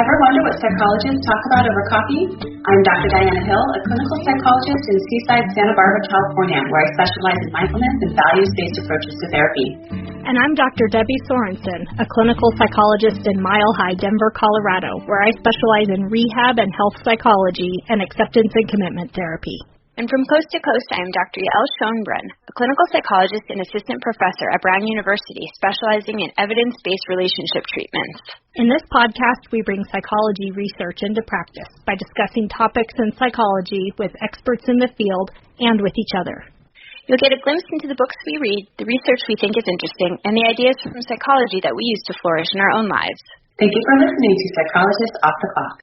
Ever wonder what psychologists talk about over coffee? I'm Dr. Diana Hill, a clinical psychologist in Seaside, Santa Barbara, California, where I specialize in mindfulness and values-based approaches to therapy. And I'm Dr. Debbie Sorensen, a clinical psychologist in Mile High, Denver, Colorado, where I specialize in rehab and health psychology and acceptance and commitment therapy. And from coast to coast, I am Dr. Yael Schoenbrunn, a clinical psychologist and assistant professor at Brown University, specializing in evidence-based relationship treatments. In this podcast, we bring psychology research into practice by discussing topics in psychology with experts in the field and with each other. You'll get a glimpse into the books we read, the research we think is interesting, and the ideas from psychology that we use to flourish in our own lives. Thank you for listening to Psychologists Off the Clock.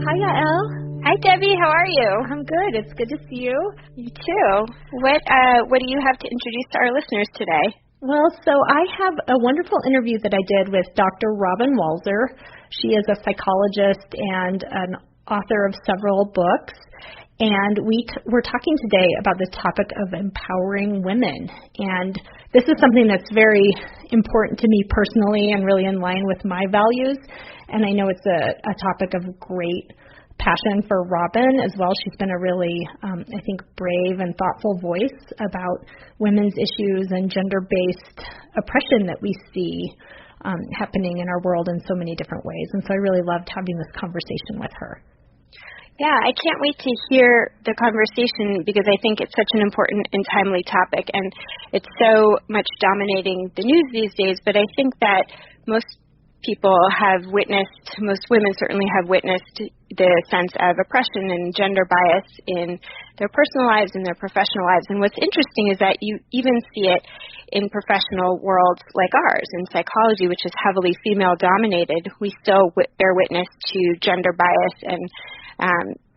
Hi, Yael. Hi, Debbie. How are you? I'm good. It's good to see you. You too. What do you have to introduce to our listeners today? Well, so I have a wonderful interview that I did with Dr. Robyn Walser. She is a psychologist and an author of several books. And we're talking today about the topic of empowering women. And this is something that's very important to me personally and really in line with my values. And I know it's a topic of great passion for Robyn as well. She's been a really, I think, brave and thoughtful voice about women's issues and gender-based oppression that we see happening in our world in so many different ways. And so I really loved having this conversation with her. Yeah, I can't wait to hear the conversation because I think it's such an important and timely topic, and it's so much dominating the news these days. But I think that most women certainly have witnessed the sense of oppression and gender bias in their personal lives and their professional lives. And what's interesting is that you even see it in professional worlds like ours. In psychology, which is heavily female-dominated, we still bear witness to gender bias and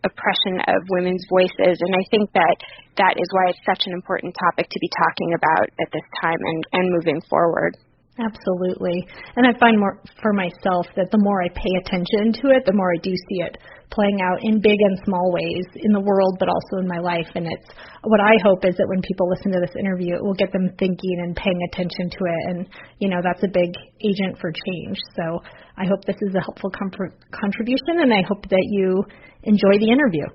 oppression of women's voices. And I think that is why it's such an important topic to be talking about at this time and moving forward. Absolutely. And I find more for myself that the more I pay attention to it, the more I do see it playing out in big and small ways in the world, but also in my life. And it's what I hope is that when people listen to this interview, it will get them thinking and paying attention to it. And, that's a big agent for change. So I hope this is a helpful contribution, and I hope that you enjoy the interview.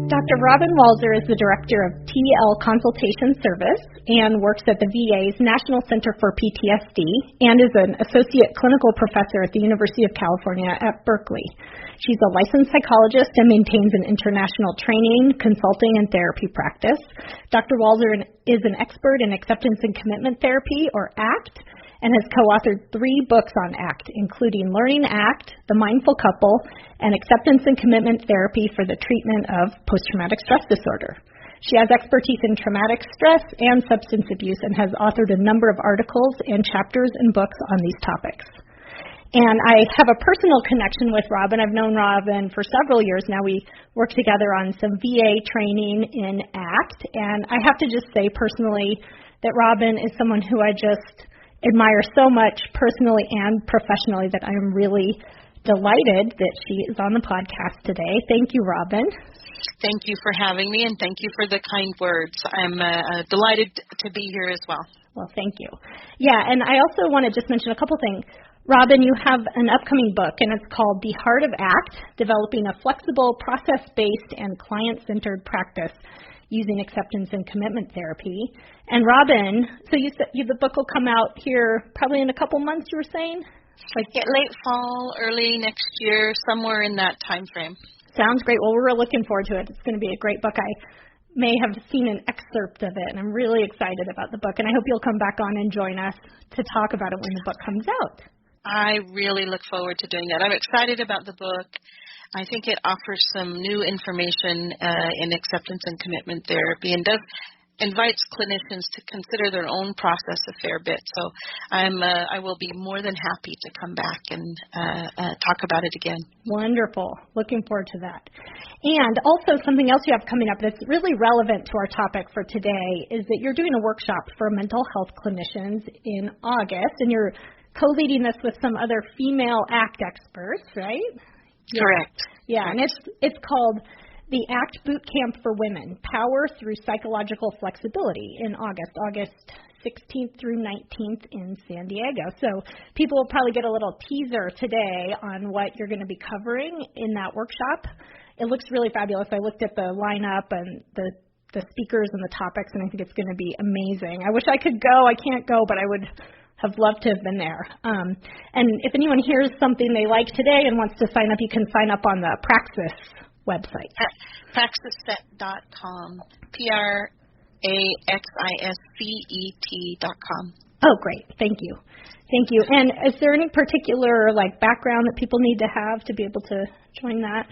Dr. Robyn Walser is the director of TL Consultation Service and works at the VA's National Center for PTSD and is an associate clinical professor at the University of California at Berkeley. She's a licensed psychologist and maintains an international training, consulting, and therapy practice. Dr. Walser is an expert in acceptance and commitment therapy, or ACT, and has co-authored 3 books on ACT, including Learning ACT, The Mindful Couple, and Acceptance and Commitment Therapy for the Treatment of Post-Traumatic Stress Disorder. She has expertise in traumatic stress and substance abuse and has authored a number of articles and chapters and books on these topics. And I have a personal connection with Robyn. I've known Robyn for several years now. We work together on some VA training in ACT, and I have to just say personally that Robyn is someone who I just admire so much personally and professionally that I am really delighted that she is on the podcast today. Thank you, Robyn. Thank you for having me, and thank you for the kind words. I'm delighted to be here as well. Well, thank you. Yeah, and I also want to just mention a couple things. Robyn, you have an upcoming book, and it's called The Heart of ACT, Developing a Flexible, Process-Based, and Client-Centered Practice Using Acceptance and Commitment Therapy. And Robyn, so you said the book will come out here probably in a couple months, you were saying? Late fall, early next year, somewhere in that time frame. Sounds great. Well, we're looking forward to it. It's going to be a great book. I may have seen an excerpt of it, and I'm really excited about the book. And I hope you'll come back on and join us to talk about it when the book comes out. I really look forward to doing that. I'm excited about the book. I think it offers some new information in acceptance and commitment therapy and invites clinicians to consider their own process a fair bit. So I will be more than happy to come back and talk about it again. Wonderful. Looking forward to that. And also something else you have coming up that's really relevant to our topic for today is that you're doing a workshop for mental health clinicians in August, and you're co-leading this with some other female ACT experts, right? Correct. Yeah, and it's called the ACT Boot Camp for Women, Power Through Psychological Flexibility in August 16th through 19th in San Diego. So people will probably get a little teaser today on what you're going to be covering in that workshop. It looks really fabulous. I looked at the lineup and the speakers and the topics, and I think it's going to be amazing. I wish I could go. I can't go, but I would have loved to have been there. And if anyone hears something they like today and wants to sign up, you can sign up on the Praxis website. Praxisset.com. Praxiscet.com. Oh, great. Thank you. Thank you. And is there any particular background that people need to have to be able to join that?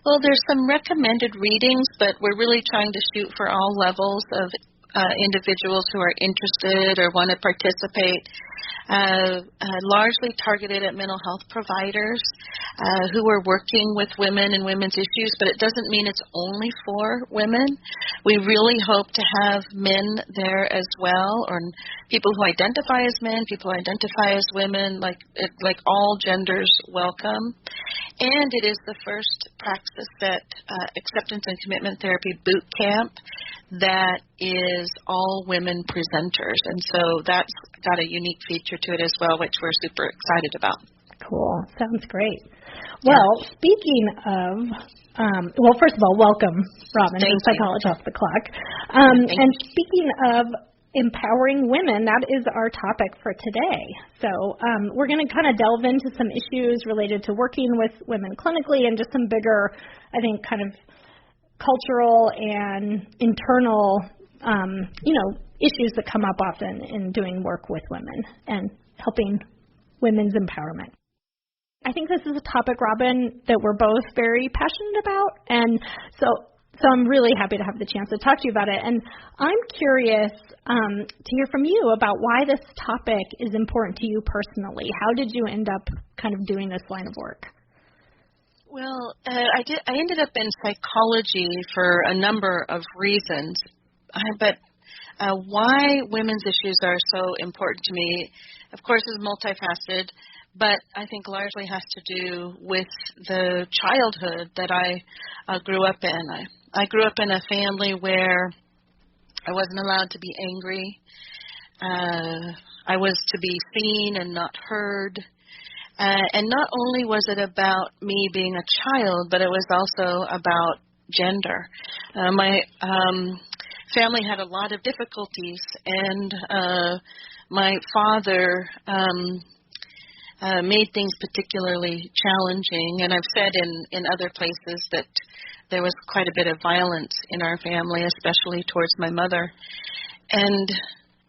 Well, there's some recommended readings, but we're really trying to shoot for all levels of individuals who are interested or want to participate, largely targeted at mental health providers who are working with women and women's issues, but it doesn't mean it's only for women. We really hope to have men there as well, or people who identify as men, people who identify as women, like all genders welcome. And it is the first Praxis Set Acceptance and Commitment Therapy Boot Camp that is all women presenters. And so that's got a unique feature to it as well, which we're super excited about. Cool. Sounds great. Well, speaking of, first of all, welcome, Robyn, to Psychology Off the Clock. And speaking of empowering women, that is our topic for today. So we're going to kind of delve into some issues related to working with women clinically and just some bigger, I think, kind of cultural and internal, issues that come up often in doing work with women and helping women's empowerment. I think this is a topic, Robyn, that we're both very passionate about, and so I'm really happy to have the chance to talk to you about it. And I'm curious to hear from you about why this topic is important to you personally. How did you end up kind of doing this line of work? Well, I ended up in psychology for a number of reasons, but why women's issues are so important to me, of course, is multifaceted, but I think largely has to do with the childhood that I grew up in. I grew up in a family where I wasn't allowed to be angry. I was to be seen and not heard. And not only was it about me being a child, but it was also about gender. My family had a lot of difficulties, and my father made things particularly challenging. And I've said in other places that there was quite a bit of violence in our family, especially towards my mother. And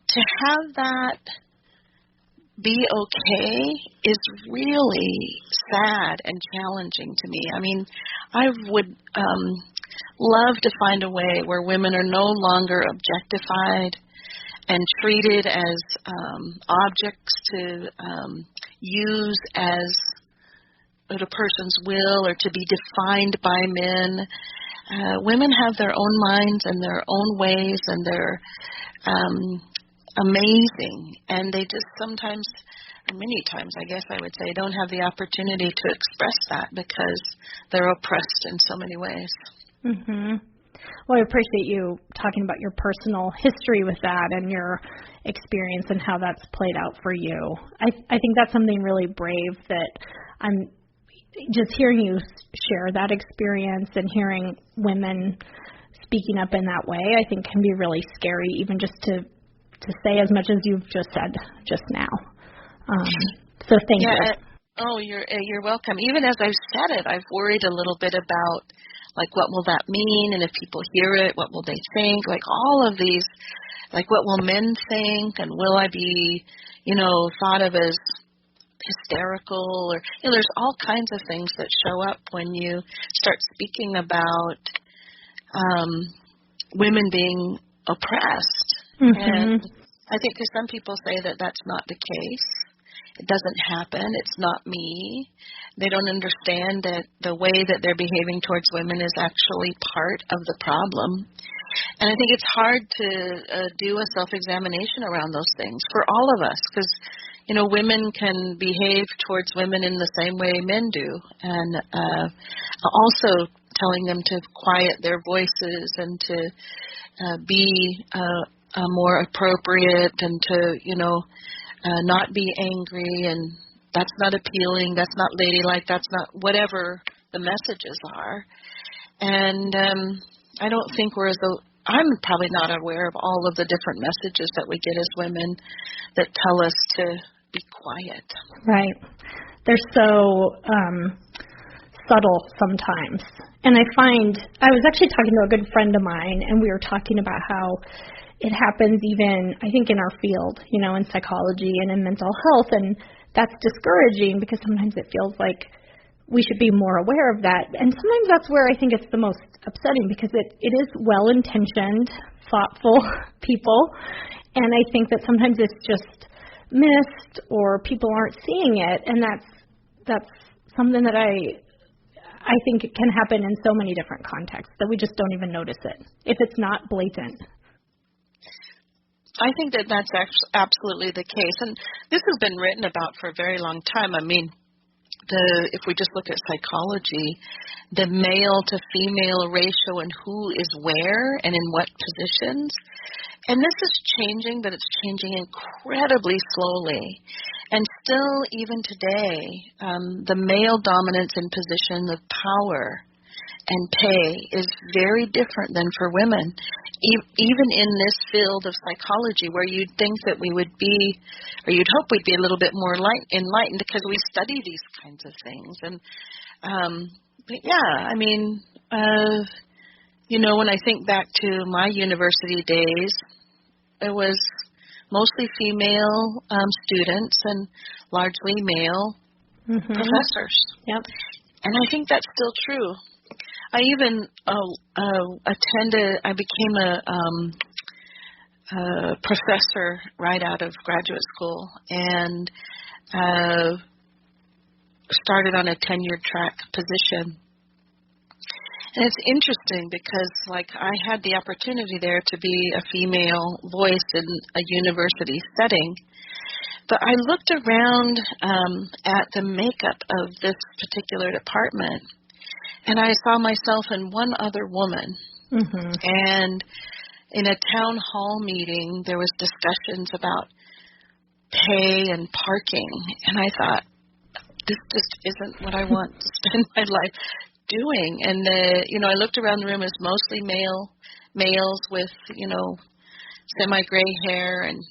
to have that be okay is really sad and challenging to me. I mean, I would love to find a way where women are no longer objectified and treated as objects to use as a person's will or to be defined by men. Women have their own minds and their own ways, and they're amazing, and they just sometimes, or many times I guess I would say, don't have the opportunity to express that because they're oppressed in so many ways. Mm-hmm. Well, I appreciate you talking about your personal history with that and your experience and how that's played out for you. I think that's something really brave that I'm just hearing you share that experience and hearing women speaking up in that way, I think can be really scary, even just to say as much as you've just said just now. So thank you. Oh, you're welcome. Even as I've said it, I've worried a little bit about, what will that mean? And if people hear it, what will they think? All of these, what will men think? And will I be, thought of as hysterical? Or, there's all kinds of things that show up when you start speaking about women being oppressed. Mm-hmm. And I think because some people say that that's not the case. It doesn't happen. It's not me. They don't understand that the way that they're behaving towards women is actually part of the problem. And I think it's hard to do a self-examination around those things for all of us because, women can behave towards women in the same way men do. And also telling them to quiet their voices and to be more appropriate and to, not be angry, and that's not appealing, that's not ladylike, that's not whatever the messages are. And I don't think I'm probably not aware of all of the different messages that we get as women that tell us to be quiet. Right. They're so subtle sometimes. And I was actually talking to a good friend of mine, and we were talking about how it happens even, I think, in our field, in psychology and in mental health, and that's discouraging because sometimes it feels like we should be more aware of that. And sometimes that's where I think it's the most upsetting, because it is well-intentioned, thoughtful people, and I think that sometimes it's just missed or people aren't seeing it, and that's something that I think it can happen in so many different contexts that we just don't even notice it if it's not blatant. I think that that's absolutely the case, and this has been written about for a very long time. I mean, if we just look at psychology, the male to female ratio and who is where and in what positions, and this is changing, but it's changing incredibly slowly. And still, even today, the male dominance in position of power and pay is very different than for women. Even in this field of psychology, where you'd think that we would be, or you'd hope we'd be a little bit more enlightened because we study these kinds of things. And, but yeah, I mean, when I think back to my university days, it was mostly female students and largely male professors. Yep. And I think that's still true. I even I became a professor right out of graduate school, and started on a tenured track position. And it's interesting because, I had the opportunity there to be a female voice in a university setting, but I looked around at the makeup of this particular department, and I saw myself and one other woman. Mm-hmm. And in a town hall meeting, there was discussions about pay and parking. And I thought, this just isn't what I want to spend my life doing. And, I looked around the room, as mostly males with, semi-gray hair, and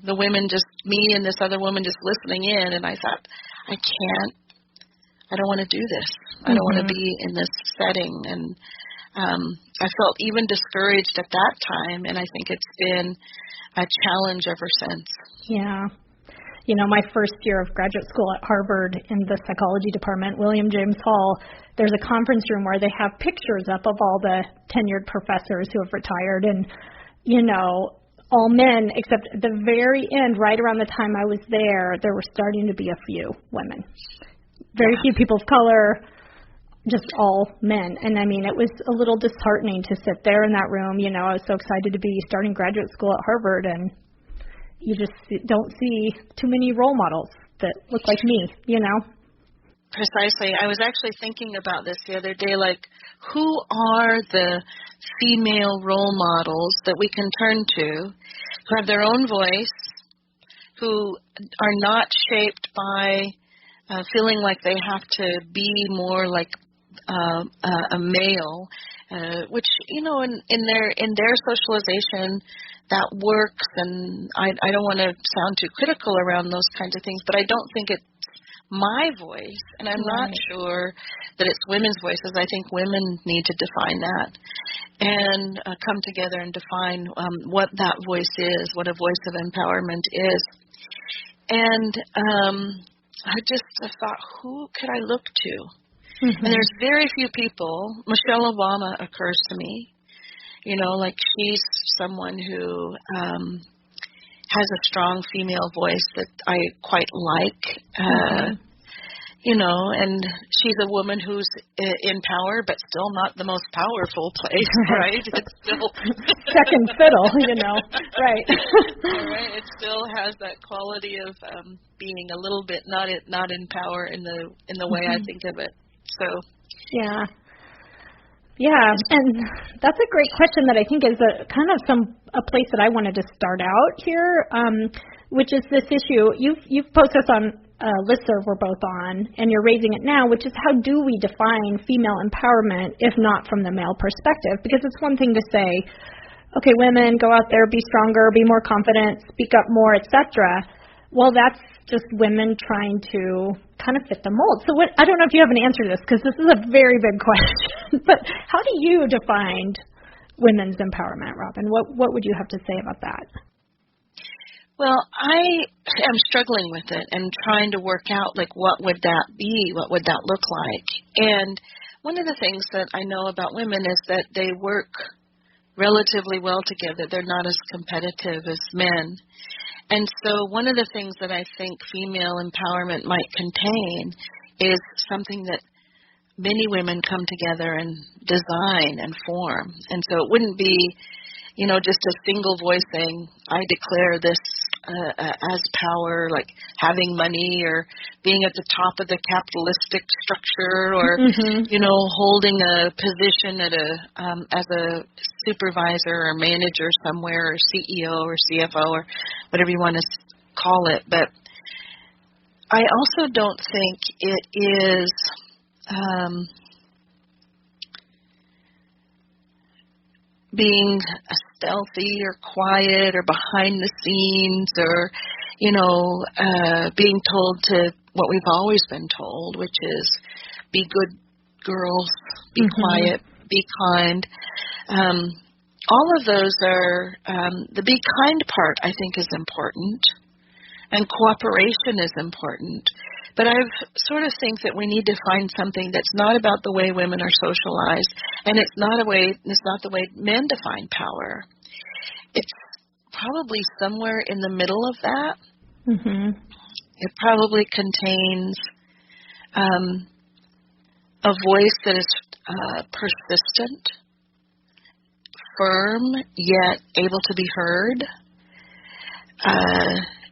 the women, just me and this other woman just listening in. And I thought, I don't want to do this. I don't want to be in this setting. And I felt even discouraged at that time, and I think it's been a challenge ever since. Yeah. My first year of graduate school at Harvard in the psychology department, William James Hall, there's a conference room where they have pictures up of all the tenured professors who have retired, and, all men, except at the very end, right around the time I was there were starting to be a few women. Very few people of color, just all men. And I mean, it was a little disheartening to sit there in that room. I was so excited to be starting graduate school at Harvard, and you just don't see too many role models that look like me, Precisely. I was actually thinking about this the other day, who are the female role models that we can turn to, who have their own voice, who are not shaped by feeling like they have to be more like a male, which in their socialization that works, and I don't want to sound too critical around those kinds of things, but I don't think it's my voice, and I'm not sure that it's women's voices. I think women need to define that and come together and define what that voice is, what a voice of empowerment is. And I just thought, who could I look to? Mm-hmm. And there's very few people. Michelle Obama occurs to me. She's someone who has a strong female voice that I quite like. And she's a woman who's in power, but still not the most powerful place, right? It's still second fiddle, right? Right. It still has that quality of being a little bit not in power in the way I think of it. So yeah. Yeah, and that's a great question that I think is a place that I wanted to start out here, which is this issue. You've posted this on a listserv we're both on, and you're raising it now, which is how do we define female empowerment if not from the male perspective? Because it's one thing to say, okay, women, go out there, be stronger, be more confident, speak up more, etc. Well, that's just women trying to kind of fit the mold. So I don't know if you have an answer to this, because this is a very big question, but how do you define women's empowerment, Robyn? What would you have to say about that? Well, I am struggling with it and trying to work out, what would that be? What would that look like? And one of the things that I know about women is that they work relatively well together. They're not as competitive as men. And so one of the things that I think female empowerment might contain is something that many women come together and design and form. And so it wouldn't be, just a single voice saying, I declare this as power, like having money or being at the top of the capitalistic structure or, holding a position at as a supervisor or manager somewhere or CEO or CFO or whatever you want to call it. But I also don't think it is being stealthy or quiet or behind the scenes or, being told to what we've always been told, which is be good girls, be quiet, be kind. All of those are, the be kind part I think is important, and cooperation is important. But I sort of think that we need to find something that's not about the way women are socialized, and it's not the way men define power. It's probably somewhere in the middle of that. It probably contains a voice that is persistent, firm, yet able to be heard.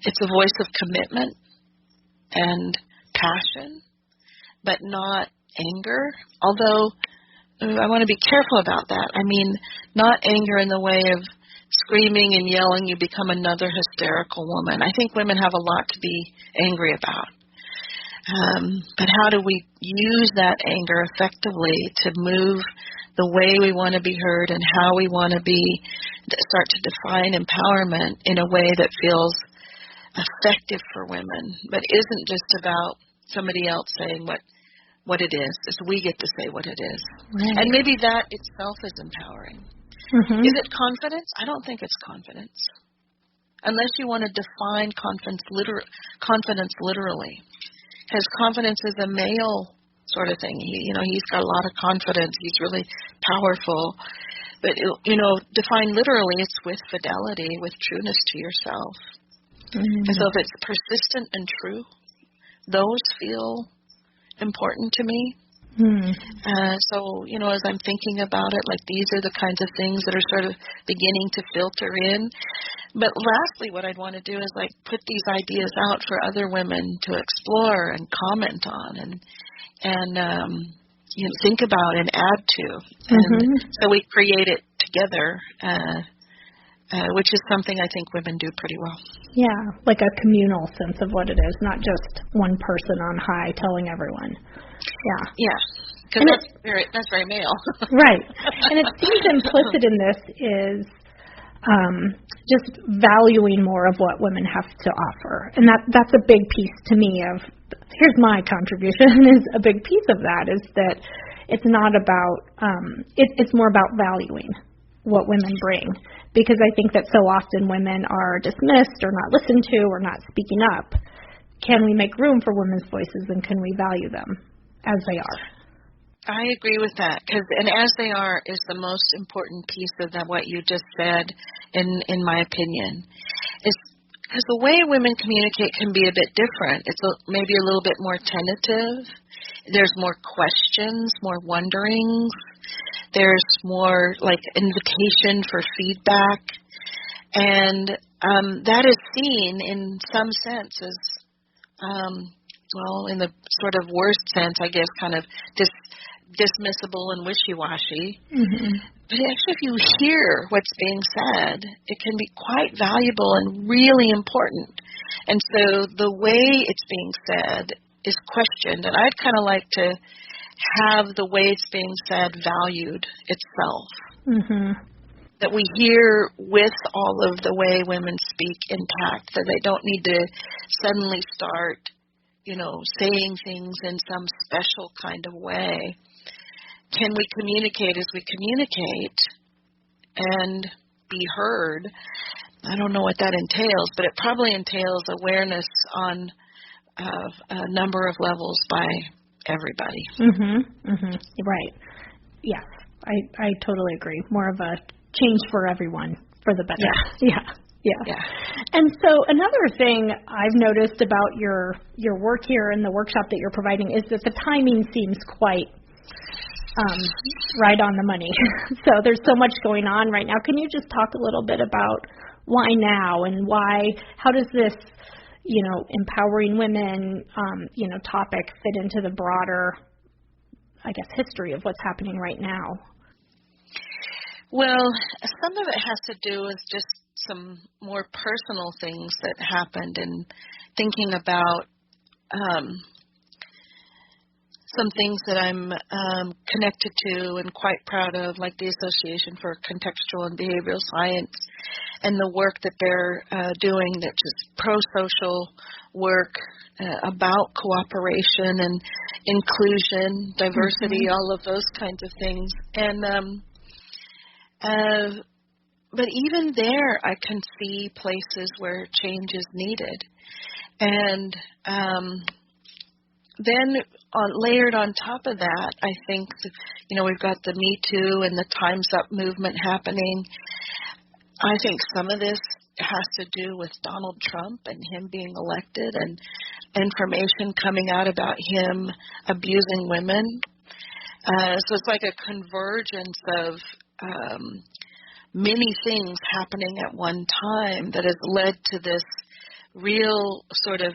It's a voice of commitment and passion, but not anger. Although I want to be careful about that. I mean, not anger in the way of screaming and yelling, you become another hysterical woman. I think women have a lot to be angry about. But how do we use that anger effectively to move the way we want to be heard and how we want to start to define empowerment in a way that feels effective for women, but isn't just about somebody else saying what it is. It's we get to say what it is. Right. And maybe that itself is empowering. Is it confidence? I don't think it's confidence. Unless you want to define confidence literally. Because confidence is a male sort of thing. He's got a lot of confidence. He's really powerful. But, define literally, it's with fidelity, with trueness to yourself. And so if it's persistent and true, those feel important to me. So, as I'm thinking about it, these are the kinds of things that are sort of beginning to filter in. But lastly, what I'd want to do is put these ideas out for other women to explore and comment on and think about and add to. And so we create it together, which is something I think women do pretty well. Yeah, like a communal sense of what it is, not just one person on high telling everyone. Yeah, because that's very male. Right. And it seems implicit in this is just valuing more of what women have to offer. And that's a big piece to me of, here's my contribution, is a big piece of that, is that it's not about, it's more about valuing what women bring. Because I think that so often women are dismissed or not listened to or not speaking up. Can we make room for women's voices, and can we value them as they are? I agree with that, and as they are is the most important piece of what you just said, in my opinion. Is because the way women communicate can be a bit different. It's maybe a little bit more tentative. There's more questions, more wonderings. There's more invitation for feedback. And that is seen in some sense as, in the sort of worst sense, I guess, kind of dismissible and wishy-washy. Mm-hmm. But actually, if you hear what's being said, it can be quite valuable and really important. And so the way it's being said is questioned, and I'd kind of like to have the way it's being said valued itself. Mm-hmm. That we hear with all of the way women speak intact, that they don't need to suddenly start, saying things in some special kind of way. Can we communicate as we communicate and be heard? I don't know what that entails, but it probably entails awareness on a number of levels by everybody. Mm-hmm. Mm-hmm. Right. Yes, I totally agree. More of a change for everyone for the better. Yeah. And so another thing I've noticed about your work here and the workshop that you're providing is that the timing seems quite right on the money. So there's so much going on right now. Can you just talk a little bit about why now and how does this, empowering women, topic fit into the broader, I guess, history of what's happening right now? Well, some of it has to do with just some more personal things that happened and thinking about some things that I'm connected to and quite proud of, like the Association for Contextual and Behavioral Science and the work that they're doing, that's just pro-social work about cooperation and inclusion, diversity, mm-hmm. all of those kinds of things. And but even there, I can see places where change is needed. And then layered on top of that, I think, we've got the Me Too and the Time's Up movement happening. I think some of this has to do with Donald Trump and him being elected and information coming out about him abusing women. So it's like a convergence of many things happening at one time that has led to this real sort of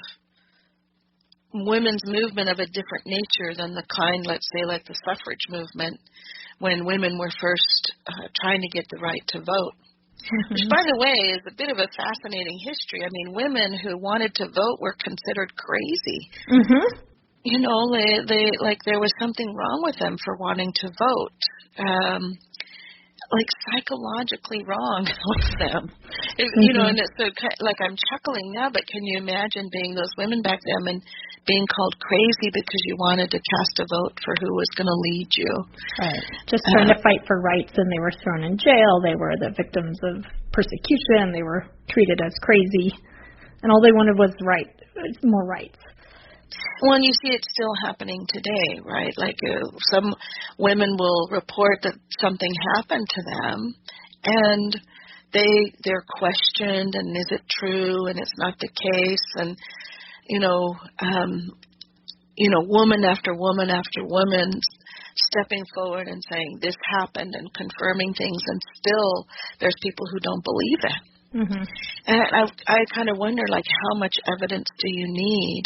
women's movement of a different nature than the kind, let's say, like the suffrage movement, when women were first trying to get the right to vote. Mm-hmm. Which, by the way, is a bit of a fascinating history. I mean, women who wanted to vote were considered crazy. Mm-hmm. They there was something wrong with them for wanting to vote. Like psychologically wrong with them, and it's so like I'm chuckling now, but can you imagine being those women back then and being called crazy because you wanted to cast a vote for who was going to lead you? Right. Just trying to fight for rights, and they were thrown in jail. They were the victims of persecution. They were treated as crazy, and all they wanted was more rights. Well, and you see it still happening today, right? Like some women will report that something happened to them, and they're questioned, and is it true? And it's not the case, and woman after woman after woman stepping forward and saying this happened and confirming things, and still there's people who don't believe it. Mm-hmm. And I kind of wonder, like, how much evidence do you need?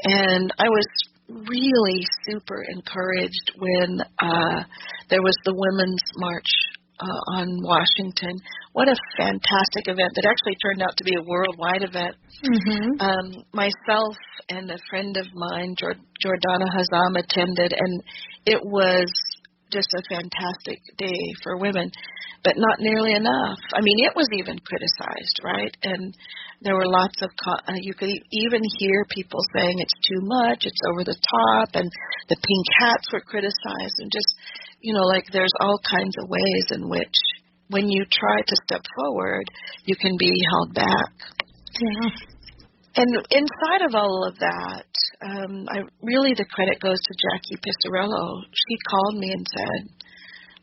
And I was really super encouraged when there was the Women's March on Washington. What a fantastic event that actually turned out to be a worldwide event. Mm-hmm. Myself and a friend of mine, Jordana Hazam, attended, and it was just a fantastic day for women, but not nearly enough. I mean, it was even criticized, right? And there were lots of, you could even hear people saying it's too much, it's over the top, and the pink hats were criticized, and just, like there's all kinds of ways in which when you try to step forward, you can be held back. Yeah. And inside of all of that, the credit goes to Jackie Pissarello. She called me and said,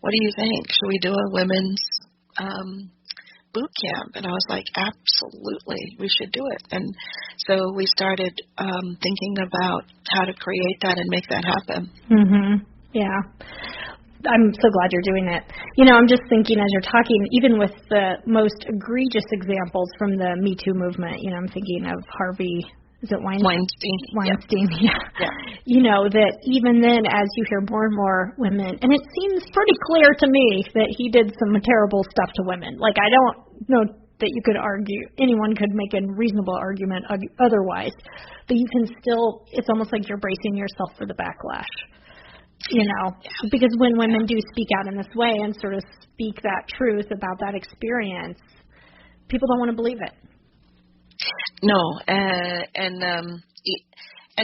what do you think? Should we do a women's boot camp? And I was like, absolutely, we should do it. And so we started thinking about how to create that and make that happen. Mm-hmm. Yeah. I'm so glad you're doing it. I'm just thinking as you're talking, even with the most egregious examples from the Me Too movement, I'm thinking of Harvey is it Weinstein, yeah. You know, that even then, as you hear more and more women, and it seems pretty clear to me that he did some terrible stuff to women. Like, I don't know that you could argue, anyone could make a reasonable argument otherwise, but you can still, it's almost like you're bracing yourself for the backlash, you know, because when women do speak out in this way and sort of speak that truth about that experience, people don't want to believe it. No,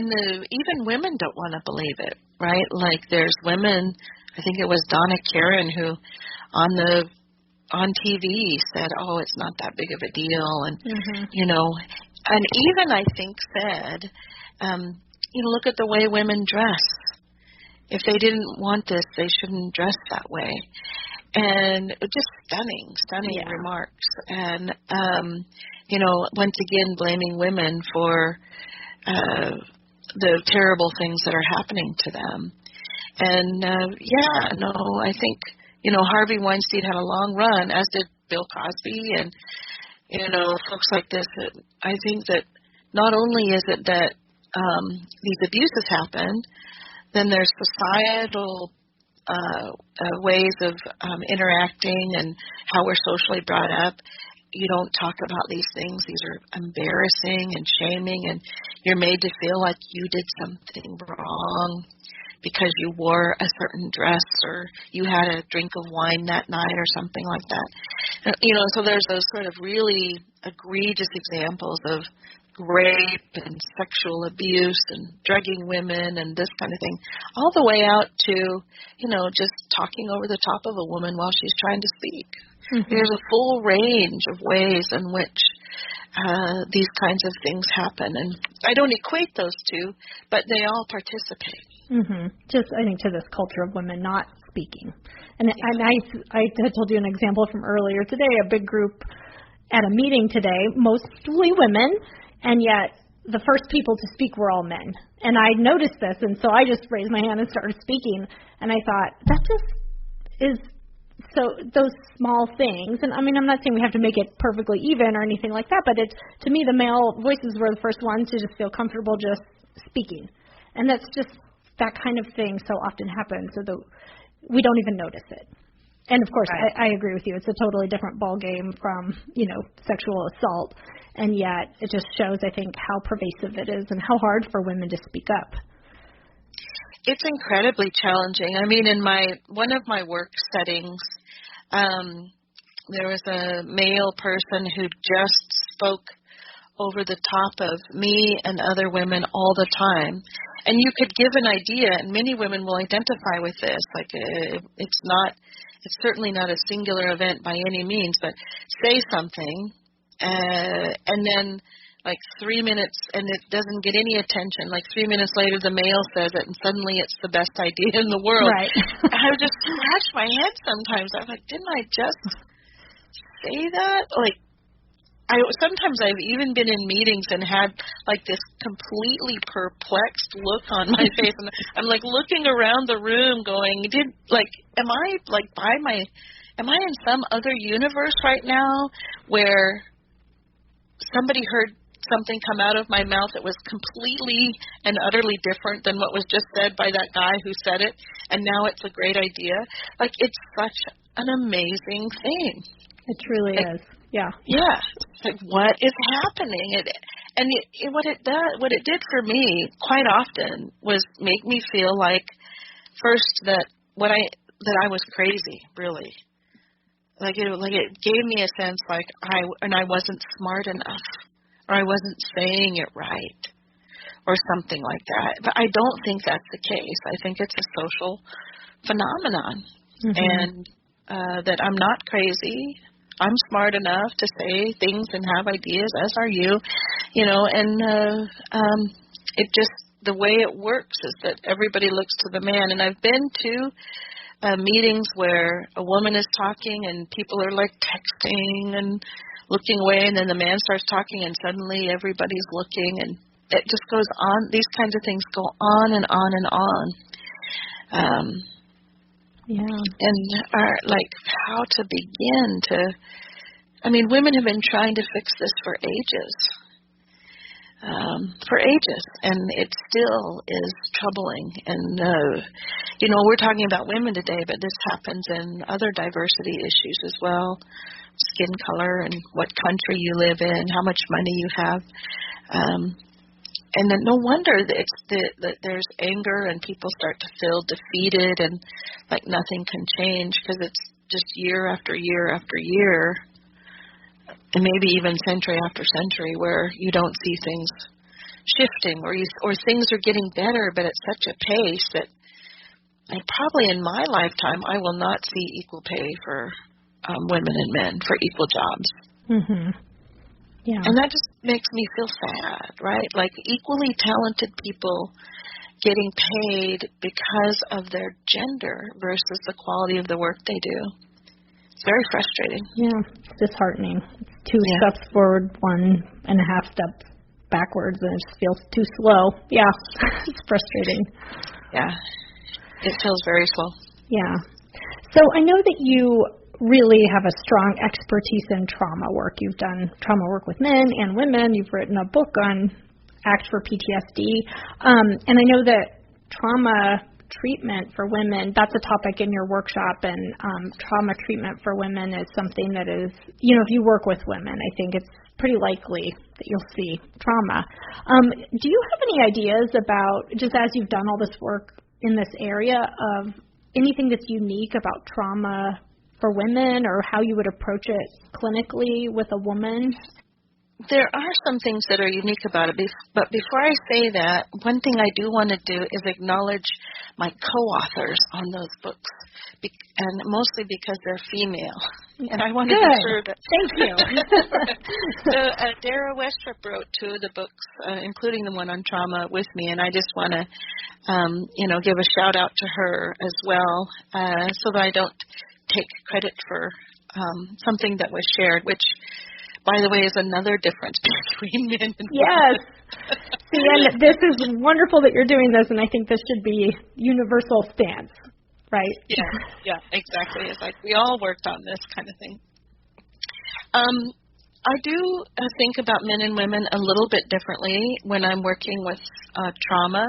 even women don't want to believe it, right? Like, there's women, I think it was Donna Karen, who on TV said, oh, it's not that big of a deal, and you know, and even I think said, you know, look at the way women dress. If they didn't want this, they shouldn't dress that way. And just stunning remarks. And, you know, once again, blaming women for the terrible things that are happening to them. And, I think, you know, Harvey Weinstein had a long run, as did Bill Cosby and, you know, folks like this. I think that not only is it that these abuses happen, then there's societal ways of interacting and how we're socially brought up. You don't talk about these things. These are embarrassing and shaming, and you're made to feel like you did something wrong because you wore a certain dress or you had a drink of wine that night or something like that. You know, so there's those sort of really egregious examples of rape and sexual abuse and drugging women and this kind of thing, all the way out to, you know, just talking over the top of a woman while she's trying to speak. There's a full range of ways in which these kinds of things happen. And I don't equate those two, but they all participate. Just, I think, to this culture of women not speaking. And I had told you an example from earlier today, a big group at a meeting today, mostly women, and yet the first people to speak were all men. And I noticed this, and so I just raised my hand and started speaking. And I thought, that just is so, those small things. And I mean, I'm not saying we have to make it perfectly even or anything like that, but it's, to me, the male voices were the first ones to just feel comfortable just speaking. And that's just, that kind of thing so often happens, so that we don't even notice it. And of course, I agree with you. It's a totally different ball game from, you know, sexual assault. And yet it just shows, I think, how pervasive it is and how hard for women to speak up. It's incredibly challenging. I mean, in one of my work settings, there was a male person who just spoke over the top of me and other women all the time. And you could give an idea, and many women will identify with this. Like, it's certainly not a singular event by any means, but say something, and then like 3 minutes, and it doesn't get any attention. Like 3 minutes later, the male says it, and suddenly it's the best idea in the world. Right. I would just scratch my head sometimes. I'm like, didn't I just say that? Like, sometimes I've even been in meetings and had like this completely perplexed look on my face, and I'm like looking around the room going, am I in some other universe right now where somebody heard something come out of my mouth that was completely and utterly different than what was just said by that guy who said it, and now it's a great idea? Like, it's such an amazing thing. It truly is. Yeah. Yeah. Like, what is happening? What it did for me quite often was make me feel like, first, that I was crazy, really. Like it gave me a sense like I wasn't smart enough, or I wasn't saying it right, or something like that. But I don't think that's the case. I think it's a social phenomenon, and that I'm not crazy. I'm smart enough to say things and have ideas, as are you, you know, and it just, the way it works is that everybody looks to the man. And I've been to meetings where a woman is talking and people are like texting and looking away, and then the man starts talking and suddenly everybody's looking, and it just goes on. These kinds of things go on and on and on. And are like how to begin to, I mean, women have been trying to fix this for ages. for ages, and it still is troubling. And, we're talking about women today, but this happens in other diversity issues as well, skin color and what country you live in, how much money you have. And then no wonder that there's anger and people start to feel defeated and like nothing can change, because it's just year after year after year, and maybe even century after century, where you don't see things shifting, or things are getting better, but at such a pace that probably in my lifetime I will not see equal pay for women and men for equal jobs. Mm-hmm. Yeah. And that just makes me feel sad, right? Like equally talented people getting paid because of their gender versus the quality of the work they do. It's very frustrating. Yeah, it's disheartening. It's 2 steps forward, 1.5 steps backwards, and it just feels too slow. Yeah, it's frustrating. Yeah, it feels very slow. Yeah. So I know that you really have a strong expertise in trauma work. You've done trauma work with men and women. You've written a book on ACT for PTSD. And I know that trauma treatment for women, that's a topic in your workshop, and trauma treatment for women is something that is, if you work with women, I think it's pretty likely that you'll see trauma. Do you have any ideas about, just as you've done all this work in this area, of anything that's unique about trauma for women, or how you would approach it clinically with a woman? There are some things that are unique about it, but before I say that, one thing I do want to do is acknowledge my co-authors on those books, and mostly because they're female. And I want to be sure that... Thank you. So Dara Westrup wrote 2 of the books, including the one on trauma, with me, and I just want to, give a shout-out to her as well, so that I don't take credit for something that was shared, which, by the way, is another difference between men and women. Yes. See, and this is wonderful that you're doing this, and I think this should be universal stance, right? Yeah, exactly. It's like we all worked on this kind of thing. I do think about men and women a little bit differently when I'm working with trauma,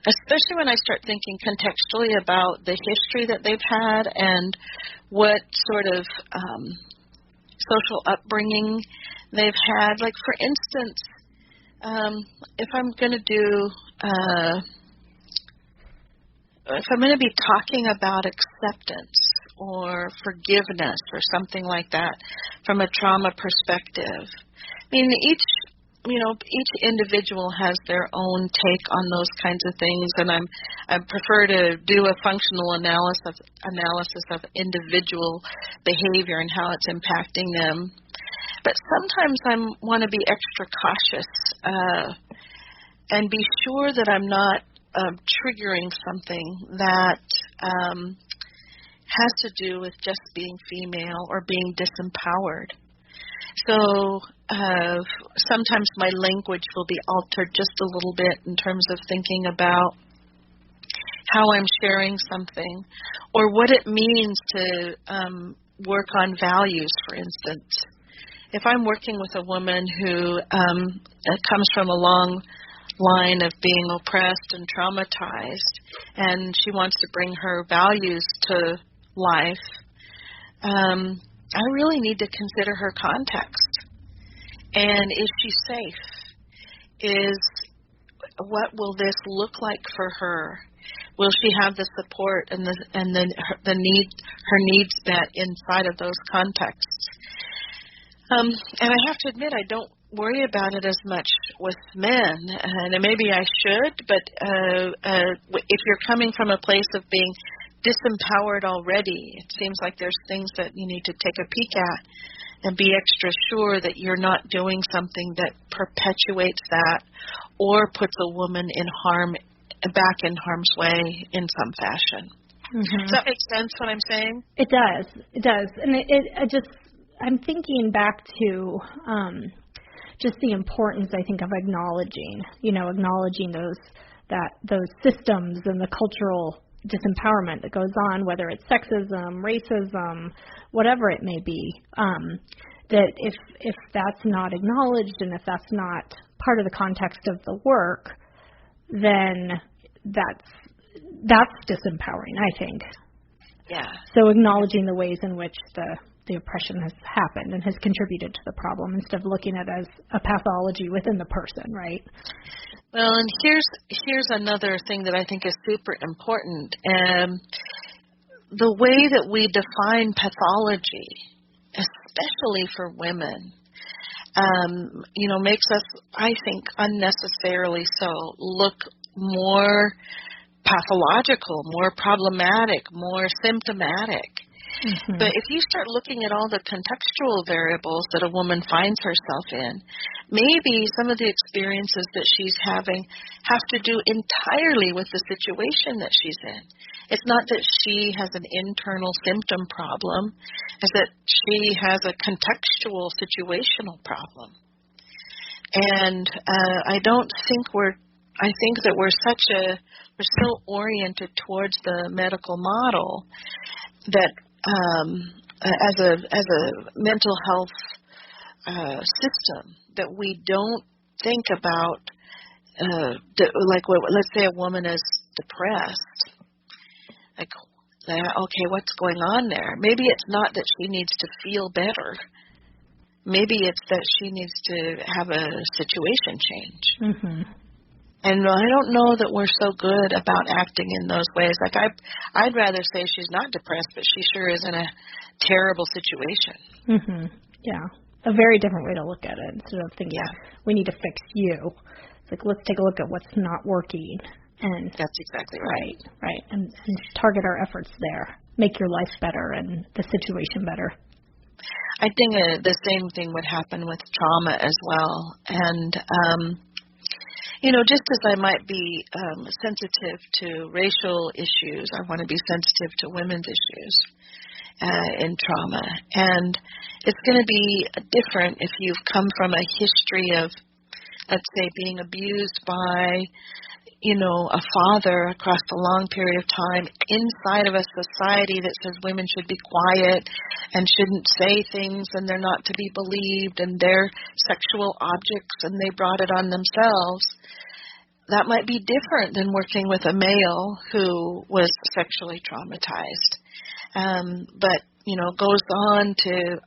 especially when I start thinking contextually about the history that they've had and what sort of social upbringing they've had. Like, for instance, if I'm going to be talking about acceptance or forgiveness or something like that from a trauma perspective, I mean, each individual has their own take on those kinds of things, and I prefer to do a functional analysis of individual behavior and how it's impacting them. But sometimes I want to be extra cautious and be sure that I'm not triggering something that has to do with just being female or being disempowered. So sometimes my language will be altered just a little bit in terms of thinking about how I'm sharing something or what it means to work on values, for instance. If I'm working with a woman who comes from a long line of being oppressed and traumatized, and she wants to bring her values to life, I really need to consider her context. And is she safe? What will this look like for her? Will she have the support and her needs met inside of those contexts? And I have to admit, I don't worry about it as much with men, and maybe I should. But if you're coming from a place of being disempowered already, it seems like there's things that you need to take a peek at and be extra sure that you're not doing something that perpetuates that or puts a woman back in harm's way in some fashion. Mm-hmm. Does that make sense what I'm saying? It does. And I'm thinking back to just the importance, I think, of acknowledging those systems and the cultural disempowerment that goes on, whether it's sexism, racism, whatever it may be, that if that's not acknowledged and if that's not part of the context of the work, then that's disempowering, I think. Yeah. So acknowledging the ways in which the oppression has happened and has contributed to the problem instead of looking at it as a pathology within the person, right? Well, and here's another thing that I think is super important. The way that we define pathology, especially for women, makes us, I think, unnecessarily so, look more pathological, more problematic, more symptomatic. Mm-hmm. But if you start looking at all the contextual variables that a woman finds herself in, maybe some of the experiences that she's having have to do entirely with the situation that she's in. It's not that she has an internal symptom problem, it's that she has a contextual situational problem. And I think that we're so oriented towards the medical model that as a mental health system, that we don't think about, let's say a woman is depressed. Okay, what's going on there? Maybe it's not that she needs to feel better. Maybe it's that she needs to have a situation change. Mm-hmm. And I don't know that we're so good about acting in those ways. I'd rather say she's not depressed, but she sure is in a terrible situation. Mm-hmm. Yeah, a very different way to look at it. Instead of thinking, we need to fix you. It's like, let's take a look at what's not working. And that's exactly right. Right. And target our efforts there. Make your life better and the situation better. I think the same thing would happen with trauma as well. And, just as I might be sensitive to racial issues, I want to be sensitive to women's issues in trauma. And it's going to be different if you've come from a history of, let's say, being abused by a father across a long period of time inside of a society that says women should be quiet and shouldn't say things and they're not to be believed and they're sexual objects and they brought it on themselves. That might be different than working with a male who was sexually traumatized, but goes on to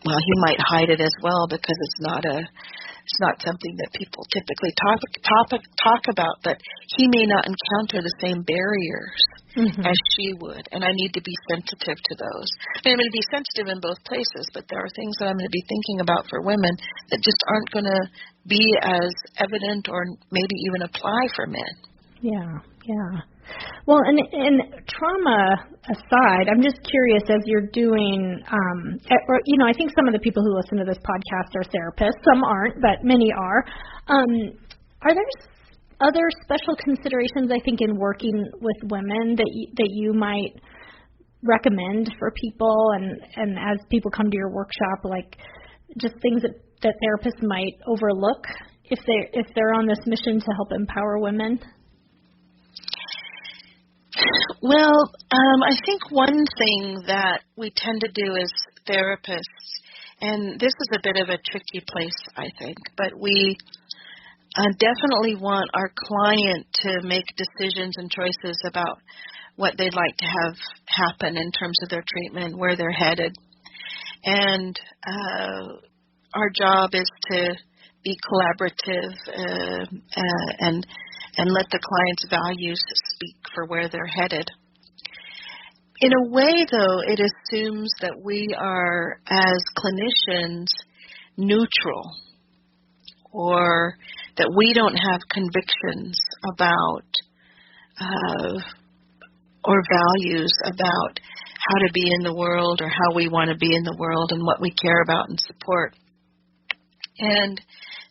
well, he might hide it as well because it's not something that people typically talk about, but he may not encounter the same barriers as she would, and I need to be sensitive to those. I'm going to be sensitive in both places, but there are things that I'm going to be thinking about for women that just aren't going to be as evident or maybe even apply for men. Yeah. Well, and trauma aside, I'm just curious, as you're doing, I think some of the people who listen to this podcast are therapists. Some aren't, but many are. Are there other special considerations, I think, in working with women that you might recommend for people, and as people come to your workshop, like just things that therapists might overlook if they're on this mission to help empower women? Well, I think one thing that we tend to do as therapists, and this is a bit of a tricky place, I think, but we definitely want our client to make decisions and choices about what they'd like to have happen in terms of their treatment, where they're headed. And our job is to be collaborative and let the client's values speak for where they're headed. In a way, though, it assumes that we are, as clinicians, neutral, or that we don't have convictions about or values about how to be in the world or how we want to be in the world and what we care about and support. And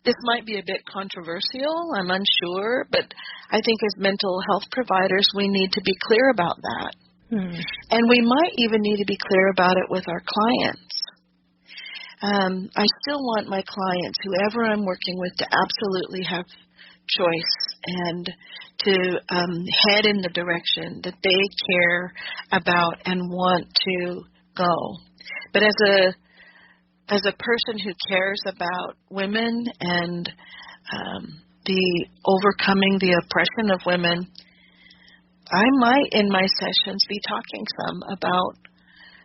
this might be a bit controversial, I'm unsure, but I think as mental health providers, we need to be clear about that. And we might even need to be clear about it with our clients. I still want my clients, whoever I'm working with, to absolutely have choice and to head in the direction that they care about and want to go. But as a as a person who cares about women and the overcoming the oppression of women, I might in my sessions be talking some about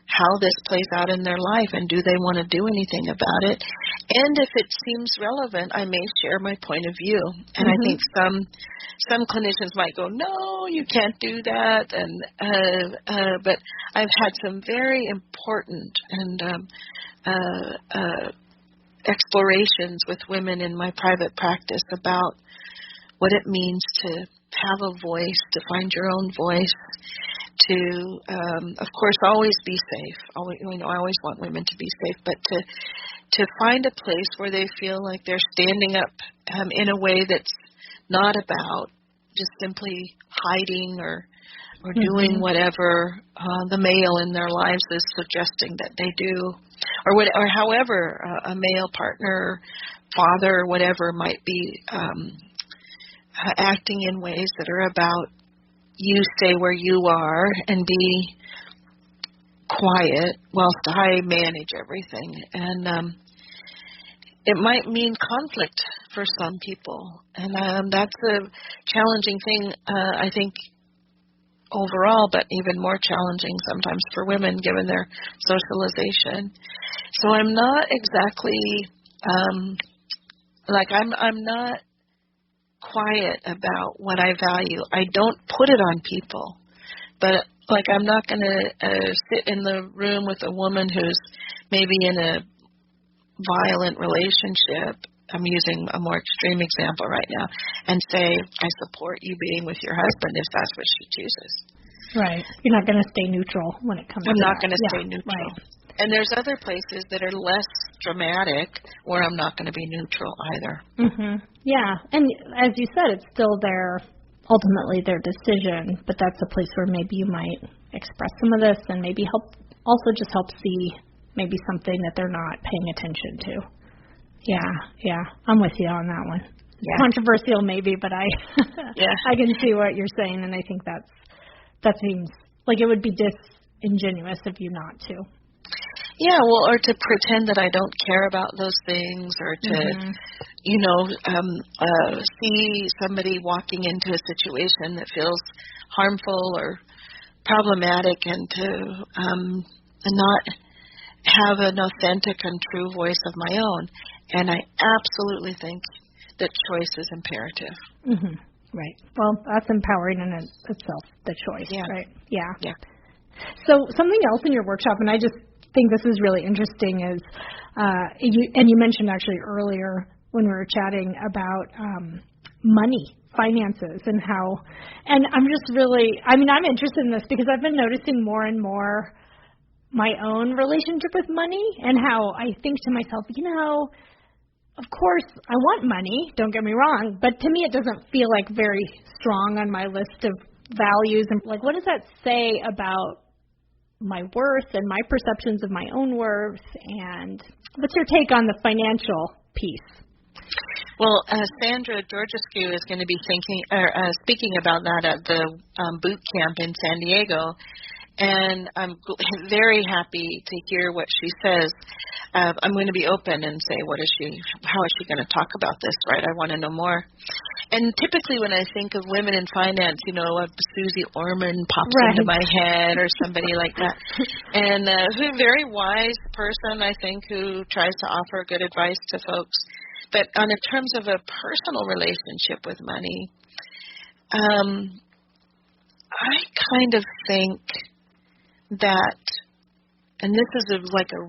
how this plays out in their life and do they want to do anything about it. And if it seems relevant, I may share my point of view. And I think some clinicians might go, no, you can't do that. And but I've had some very important and explorations with women in my private practice about what it means to have a voice, to find your own voice, to, of course, always be safe. I always want women to be safe, but to find a place where they feel like they're standing up in a way that's not about just simply hiding or doing whatever the male in their lives is suggesting that they do, or however a male partner, father, whatever might be acting in ways that are about you stay where you are and be quiet whilst I manage everything. And it might mean conflict for some people. And that's a challenging thing, I think, overall, but even more challenging sometimes for women given their socialization. So I'm not exactly, I'm not quiet about what I value. I don't put it on people, but I'm not going to sit in the room with a woman who's maybe in a violent relationship. I'm using a more extreme example right now, and say, I support you being with your husband if that's what she chooses. Right. You're not going to stay neutral when it comes to that. I'm not going to stay neutral. Right. And there's other places that are less dramatic where I'm not going to be neutral either. Yeah. And as you said, it's still ultimately their decision, but that's a place where maybe you might express some of this and maybe help see maybe something that they're not paying attention to. Yeah. I'm with you on that one. Yeah. Controversial maybe, but I can see what you're saying, and I think that seems like it would be disingenuous of you not to. Yeah, well, or to pretend that I don't care about those things, or to, see somebody walking into a situation that feels harmful or problematic, and to not have an authentic and true voice of my own. And I absolutely think that choice is imperative. Right. Well, that's empowering in itself, the choice, right? Yeah. So something else in your workshop, and I just think this is really interesting, is you mentioned actually earlier when we were chatting about money, finances, and how, and I'm interested in this because I've been noticing more and more my own relationship with money, and how I think to myself, of course I want money, don't get me wrong, but to me it doesn't feel like very strong on my list of values. And what does that say about my worth and my perceptions of my own worth? And what's your take on the financial piece? Well, Sandra Georgescu is going to be speaking about that at the boot camp in San Diego, and I'm very happy to hear what she says. I'm going to be open and say, how is she going to talk about this, right? I want to know more. And typically when I think of women in finance, Susie Orman pops into my head, or somebody like that. And who's a very wise person, I think, who tries to offer good advice to folks. But in terms of a personal relationship with money, I kind of think that, and this is a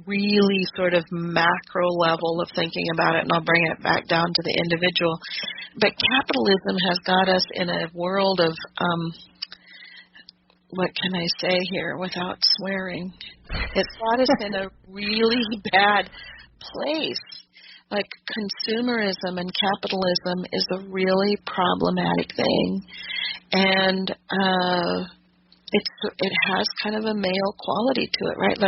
really sort of macro level of thinking about it, and I'll bring it back down to the individual, but capitalism has got us in a world of, what can I say here without swearing? It's got us in a really bad place. Consumerism and capitalism is a really problematic thing, and it has kind of a male quality to it, right?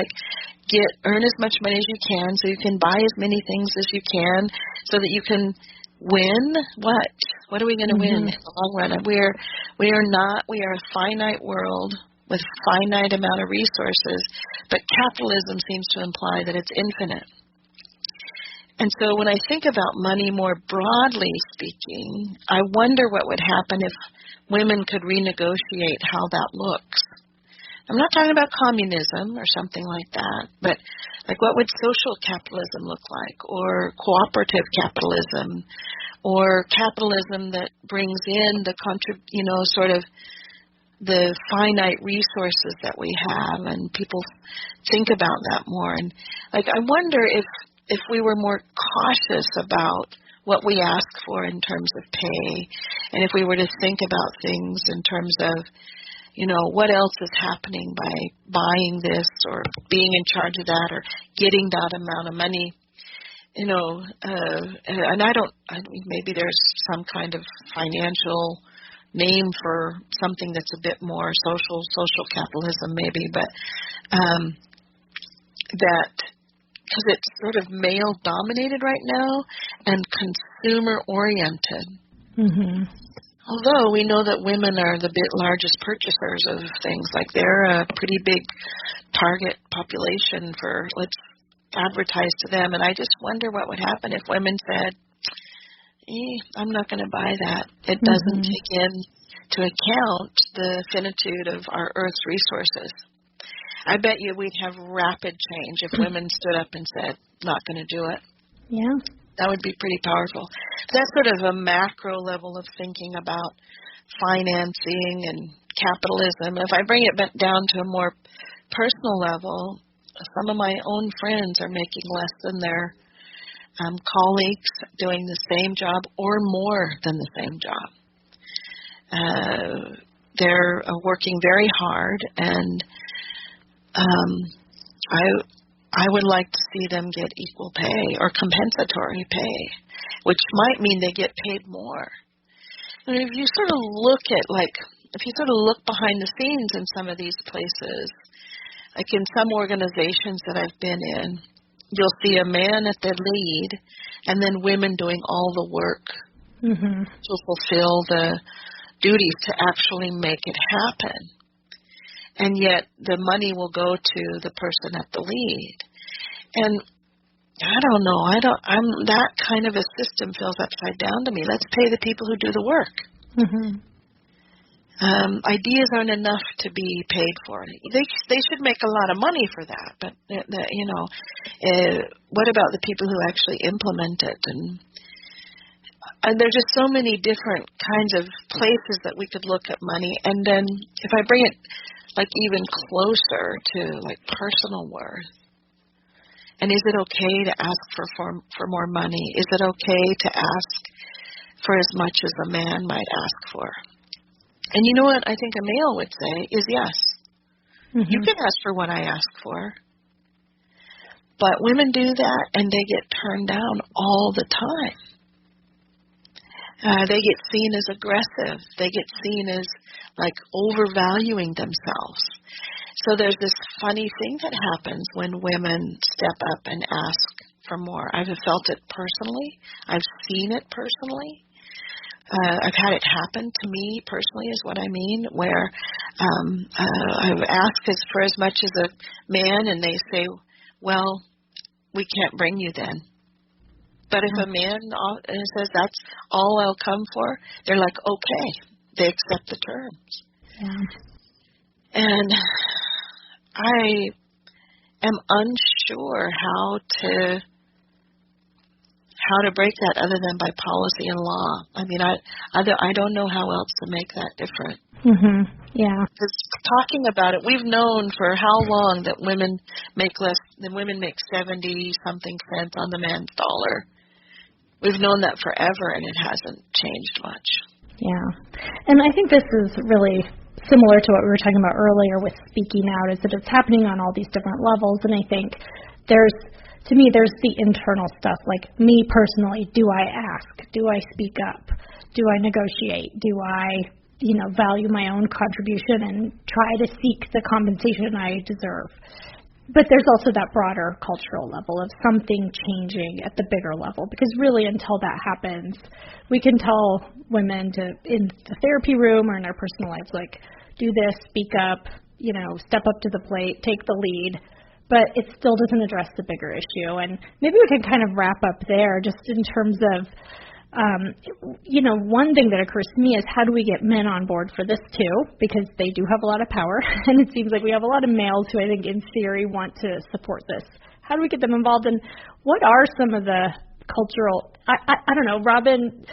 Earn as much money as you can so you can buy as many things as you can so that you can win. What are we going to win in the long run? We are a finite world with a finite amount of resources, but capitalism seems to imply that it's infinite. And so when I think about money more broadly speaking, I wonder what would happen if women could renegotiate how that looks. I'm not talking about communism or something like that, but like what would social capitalism look like, or cooperative capitalism, or capitalism that brings in the sort of the finite resources that we have, and people think about that more. And like I wonder if we were more cautious about what we ask for in terms of pay, and if we were to think about things in terms of, what else is happening by buying this or being in charge of that or getting that amount of money, and maybe there's some kind of financial name for something that's a bit more social capitalism maybe, but that because it's sort of male dominated right now and consumer oriented. Mm-hmm. Although we know that women are the largest purchasers of things, like they're a pretty big target population for let's advertise to them. And I just wonder what would happen if women said, I'm not going to buy that. It doesn't take into account the finitude of our Earth's resources. I bet you we'd have rapid change if women stood up and said, not going to do it. Yeah. That would be pretty powerful. That's sort of a macro level of thinking about financing and capitalism. If I bring it back down to a more personal level, some of my own friends are making less than their colleagues doing the same job or more than the same job. They're working very hard, and I would like to see them get equal pay or compensatory pay, which might mean they get paid more. And if you sort of look behind the scenes in some of these places, like in some organizations that I've been in, you'll see a man at the lead and then women doing all the work to fulfill the duties to actually make it happen. And yet the money will go to the person at the lead. And I don't know. That kind of a system feels upside down to me. Let's pay the people who do the work. Ideas aren't enough to be paid for. They should make a lot of money for that. But what about the people who actually implement it? And there's just so many different kinds of places that we could look at money. And then if I bring it like even closer to like personal worth, and is it okay to ask for more money? Is it okay to ask for as much as a man might ask for? And you know what I think a male would say is yes. You can ask for what I ask for. But women do that and they get turned down all the time. They get seen as aggressive. They get seen as like overvaluing themselves. So there's this funny thing that happens when women step up and ask for more. I've felt it personally. I've seen it personally. I've had it happen to me personally is what I mean, where I've asked for as much as a man and they say, well, we can't bring you then. But if a man says that's all I'll come for, they're like, okay, they accept the terms. Yeah. And I am unsure how to break that other than by policy and law. I mean, I don't know how else to make that different. Yeah. Because talking about it, we've known for how long that women make 70-something cents on the man's dollar. We've known that forever, and it hasn't changed much. Yeah. And I think this is really similar to what we were talking about earlier with speaking out, is that it's happening on all these different levels. And I think there's the internal stuff, like me personally. Do I ask? Do I speak up? Do I negotiate? Do I, value my own contribution and try to seek the compensation I deserve? But there's also that broader cultural level of something changing at the bigger level, because really until that happens, we can tell women to, in the therapy room or in their personal lives, like, do this, speak up, step up to the plate, take the lead. but it still doesn't address the bigger issue. And maybe we can kind of wrap up there just in terms of, one thing that occurs to me is how do we get men on board for this too, because they do have a lot of power, and it seems like we have a lot of males who I think in theory want to support this. How do we get them involved, and what are some of the cultural, I don't know, Robyn,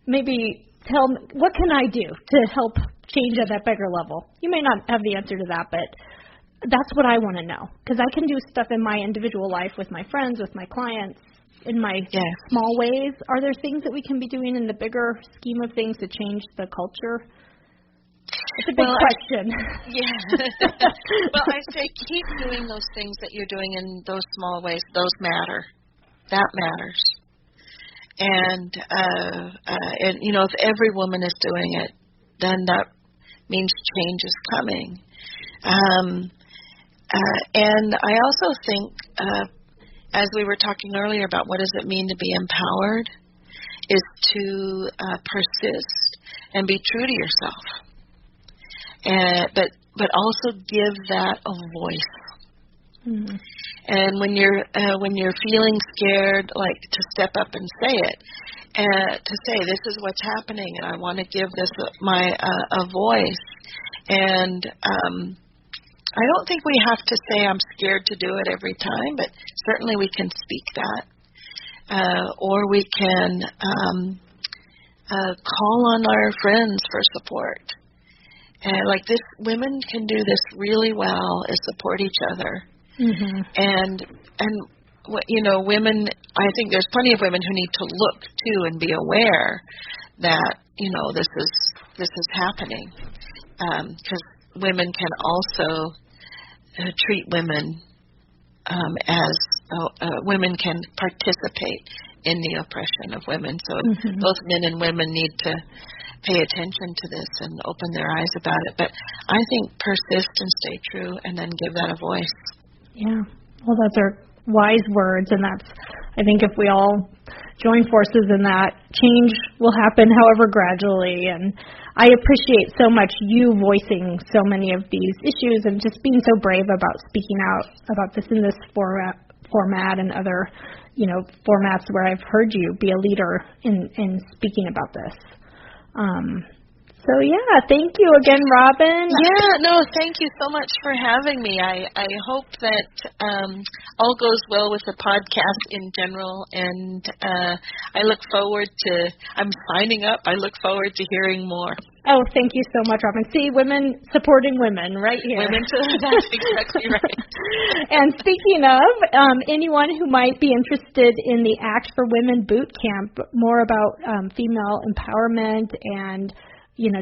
maybe tell me, what can I do to help change at that bigger level? You may not have the answer to that, but that's what I want to know, because I can do stuff in my individual life with my friends, with my clients, in my small ways. Are there things that we can be doing in the bigger scheme of things to change the culture? It's a big question. Well, I say keep doing those things that you're doing in those small ways. Those matter. That matters. And if every woman is doing it, then that means change is coming. And I also think, as we were talking earlier about what does it mean to be empowered, is to persist and be true to yourself. But also give that a voice. Mm-hmm. And when you're feeling scared, like to step up and say it, to say this is what's happening, and I want to give this a voice. And I don't think we have to say I'm scared to do it every time, but certainly we can speak that, or we can call on our friends for support. And like this, women can do this really well, is support each other. Mm-hmm. And women, I think there's plenty of women who need to look too and be aware that this is happening, because women can also treat women as women can participate in the oppression of women. So both men and women need to pay attention to this and open their eyes about it. But I think persist and stay true, and then give that a voice. Yeah. Well, those are wise words, and that's, I think if we all join forces in that, change will happen, however gradually. And I appreciate so much you voicing so many of these issues and just being so brave about speaking out about this in this format and other, formats where I've heard you be a leader in speaking about this. So, thank you again, Robyn. Thank you so much for having me. I hope that all goes well with the podcast in general, and I look forward to, I'm signing up. I look forward to hearing more. Oh, thank you so much, Robyn. See, women supporting women right here. That's exactly right. And speaking of, anyone who might be interested in the Act for Women boot camp, more about female empowerment and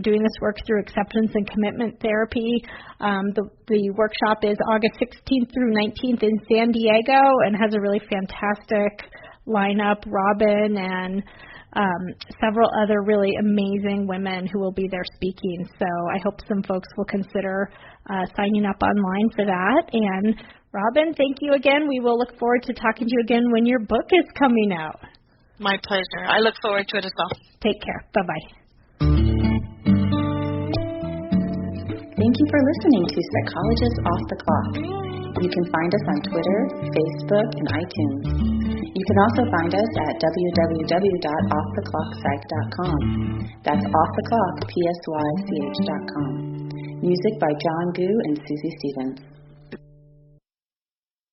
doing this work through acceptance and commitment therapy. The workshop is August 16th through 19th in San Diego and has a really fantastic lineup. Robyn and several other really amazing women who will be there speaking. So I hope some folks will consider signing up online for that. And Robyn, thank you again. We will look forward to talking to you again when your book is coming out. My pleasure. I look forward to it as well. Take care. Bye-bye. Thank you for listening to Psychologists Off the Clock. You can find us on Twitter, Facebook, and iTunes. You can also find us at www.offtheclockpsych.com. That's offtheclockpsych.com. Music by John Gu and Susie Stevens.